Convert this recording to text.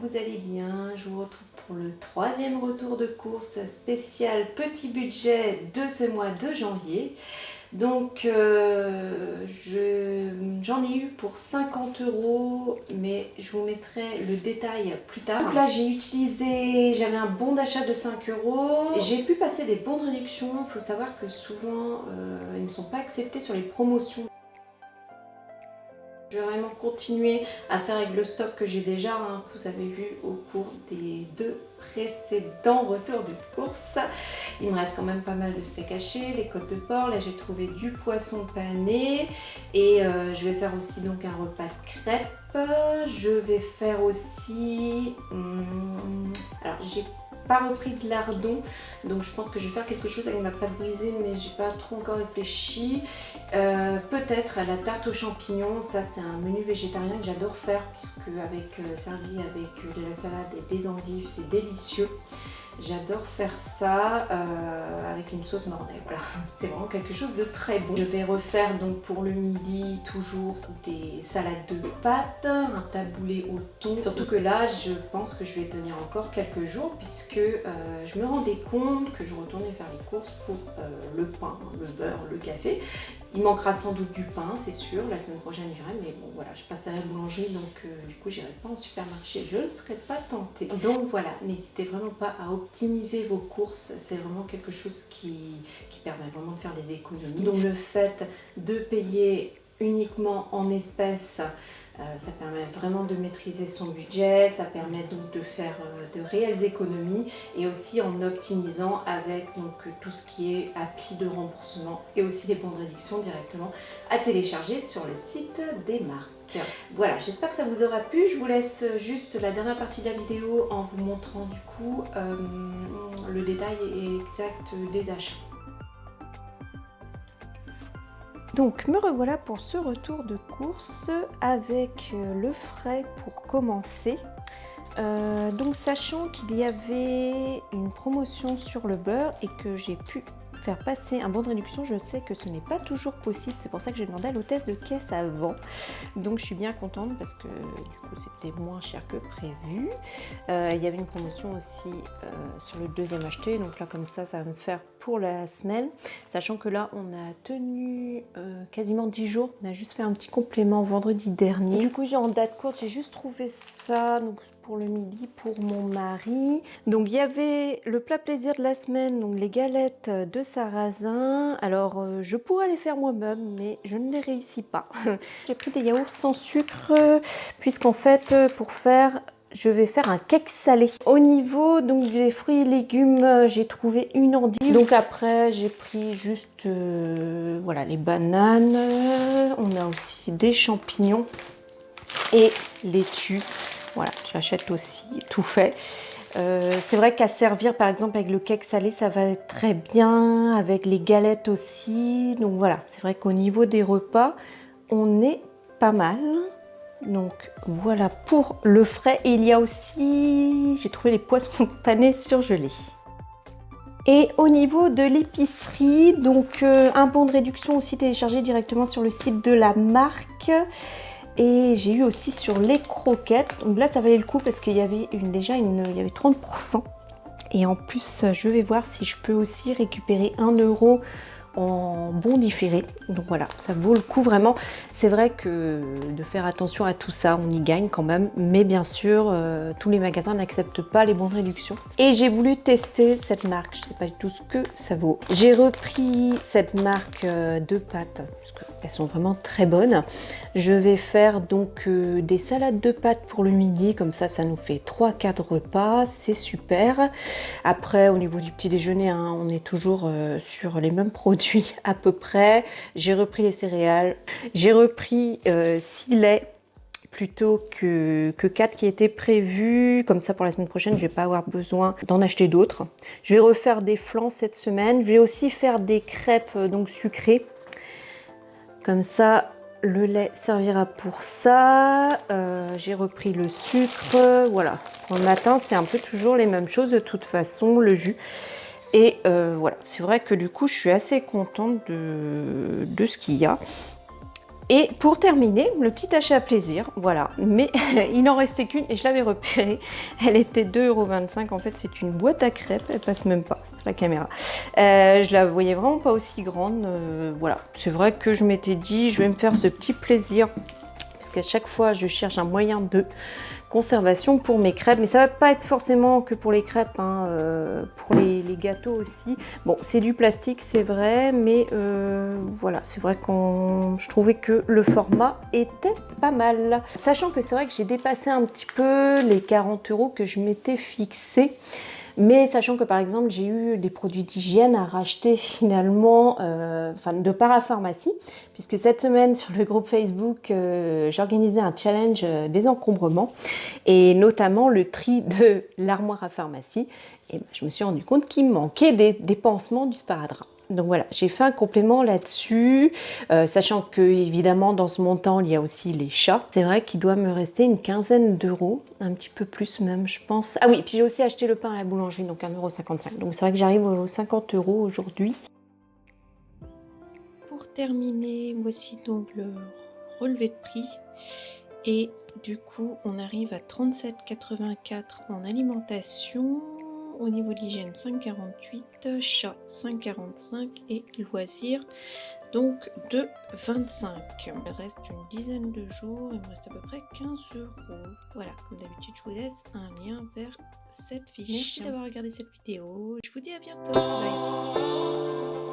vous allez bien. Je vous retrouve pour le troisième retour de course spécial petit budget de ce mois de janvier. Donc j'en ai eu pour 50 €, mais je vous mettrai le détail plus tard. Donc là j'avais un bon d'achat de 5 €. J'ai pu passer des bons de réduction. Il faut savoir que souvent ils ne sont pas acceptés sur les promotions. Je vais vraiment continuer à faire avec le stock que j'ai déjà, que vous avez vu au cours des 2 précédents retours de course. Il me reste quand même pas mal de steak haché, les côtes de porc. Là j'ai trouvé du poisson pané et je vais faire aussi donc un repas de crêpes. Je vais faire aussi... alors j'ai pas repris de lardon, donc je pense que je vais faire quelque chose avec ma pâte brisée, mais j'ai pas trop encore réfléchi. Peut-être la tarte aux champignons, ça c'est un menu végétarien que j'adore faire, puisque servi avec de la salade et des endives, c'est délicieux. J'adore faire ça avec une sauce mornay, voilà, c'est vraiment quelque chose de très bon. Je vais refaire donc pour le midi toujours des salades de pâtes, un taboulé au thon. Surtout que là, je pense que je vais tenir encore quelques jours puisque je me rendais compte que je retournais faire les courses pour le pain, le beurre, le café. Il manquera sans doute du pain, c'est sûr, la semaine prochaine j'irai, mais bon voilà, je passe à la boulangerie, donc du coup j'irai pas en supermarché, je ne serai pas tentée. Donc voilà, n'hésitez vraiment pas à optimiser vos courses, c'est vraiment quelque chose qui permet vraiment de faire des économies. Donc le fait de payer uniquement en espèces, ça permet vraiment de maîtriser son budget, ça permet donc de faire de réelles économies et aussi en optimisant avec donc tout ce qui est appli de remboursement et aussi les bons de réduction directement à télécharger sur le site des marques. Voilà, j'espère que ça vous aura plu. Je vous laisse juste la dernière partie de la vidéo en vous montrant du coup le détail exact des achats. Donc me revoilà pour ce retour de course avec le frais pour commencer. Donc sachant qu'il y avait une promotion sur le beurre et que j'ai pu faire passer un bon de réduction, je sais que ce n'est pas toujours possible, c'est pour ça que j'ai demandé à l'hôtesse de caisse avant. Donc je suis bien contente parce que du coup c'était moins cher que prévu. Il y avait une promotion aussi sur le deuxième acheté, donc là comme ça va me faire pour la semaine, sachant que là on a tenu quasiment 10 jours, on a juste fait un petit complément vendredi dernier. Du coup j'ai en date courte, j'ai juste trouvé ça donc pour le midi pour mon mari. Donc il y avait le plat plaisir de la semaine, donc les galettes de sarrasin. Alors je pourrais les faire moi-même, mais je ne les réussis pas. J'ai pris des yaourts sans sucre, puisqu'en fait je vais faire un cake salé. Au niveau donc des fruits et légumes, j'ai trouvé une endive. Donc après j'ai pris juste voilà, les bananes. On a aussi des champignons et laitue. Voilà, j'achète aussi tout fait. C'est vrai qu'à servir par exemple avec le cake salé, ça va être très bien, avec les galettes aussi. Donc voilà, c'est vrai qu'au niveau des repas, on est pas mal. Donc voilà pour le frais. Et il y a aussi, j'ai trouvé les poissons panés surgelés. Et au niveau de l'épicerie, donc un bon de réduction aussi téléchargé directement sur le site de la marque. Et j'ai eu aussi sur les croquettes, donc là ça valait le coup parce qu'il y avait il y avait 30%. Et en plus je vais voir si je peux aussi récupérer 1 € en bon différé. Donc voilà, ça vaut le coup vraiment. C'est vrai que de faire attention à tout ça, on y gagne quand même. Mais bien sûr, tous les magasins n'acceptent pas les bons de réduction. Et j'ai voulu tester cette marque, je ne sais pas du tout ce que ça vaut. J'ai repris cette marque de pâtes, parce qu'elles sont vraiment très bonnes. Je vais faire donc des salades de pâtes pour le midi, comme ça nous fait 3-4 repas, c'est super. Après au niveau du petit déjeuner, on est toujours sur les mêmes produits à peu près. J'ai repris les céréales, j'ai repris 6 laits plutôt que 4 qui étaient prévus. Comme ça pour la semaine prochaine, je vais pas avoir besoin d'en acheter d'autres. Je vais refaire des flans cette semaine. Je vais aussi faire des crêpes donc sucrées. Comme ça, le lait servira pour ça. J'ai repris le sucre. Voilà. Pour le matin, c'est un peu toujours les mêmes choses de toute façon, le jus. Et voilà, c'est vrai que du coup, je suis assez contente de ce qu'il y a. Et pour terminer, le petit achat plaisir, voilà, mais il n'en restait qu'une et je l'avais repérée, elle était 2,25 €, en fait c'est une boîte à crêpes, elle passe même pas la caméra. Je la voyais vraiment pas aussi grande, voilà, c'est vrai que je m'étais dit je vais me faire ce petit plaisir, parce qu'à chaque fois je cherche un moyen de conservation pour mes crêpes, mais ça va pas être forcément que pour les crêpes, hein, pour les gâteaux aussi. Bon, c'est du plastique, c'est vrai, mais voilà, c'est vrai je trouvais que le format était pas mal. Sachant que c'est vrai que j'ai dépassé un petit peu les 40 € que je m'étais fixé. Mais sachant que par exemple j'ai eu des produits d'hygiène à racheter finalement de parapharmacie, puisque cette semaine sur le groupe Facebook j'organisais un challenge des encombrements et notamment le tri de l'armoire à pharmacie. Et ben, je me suis rendu compte qu'il me manquait des pansements du sparadrap. Donc voilà, j'ai fait un complément là-dessus, sachant que évidemment dans ce montant il y a aussi les chats. C'est vrai qu'il doit me rester une quinzaine d'euros, un petit peu plus même je pense. Ah oui, puis j'ai aussi acheté le pain à la boulangerie, donc 1,55 €. Donc c'est vrai que j'arrive aux 50 € aujourd'hui. Pour terminer, voici donc le relevé de prix. Et du coup, on arrive à 37,84 € en alimentation. Au niveau de l'hygiène, 5,48 €, chat 5,45 € et loisirs donc de 25. Il reste une dizaine de jours, il me reste à peu près 15 €. Voilà, comme d'habitude, je vous laisse un lien vers cette fiche. Merci d'avoir regardé cette vidéo. Je vous dis à bientôt. Bye.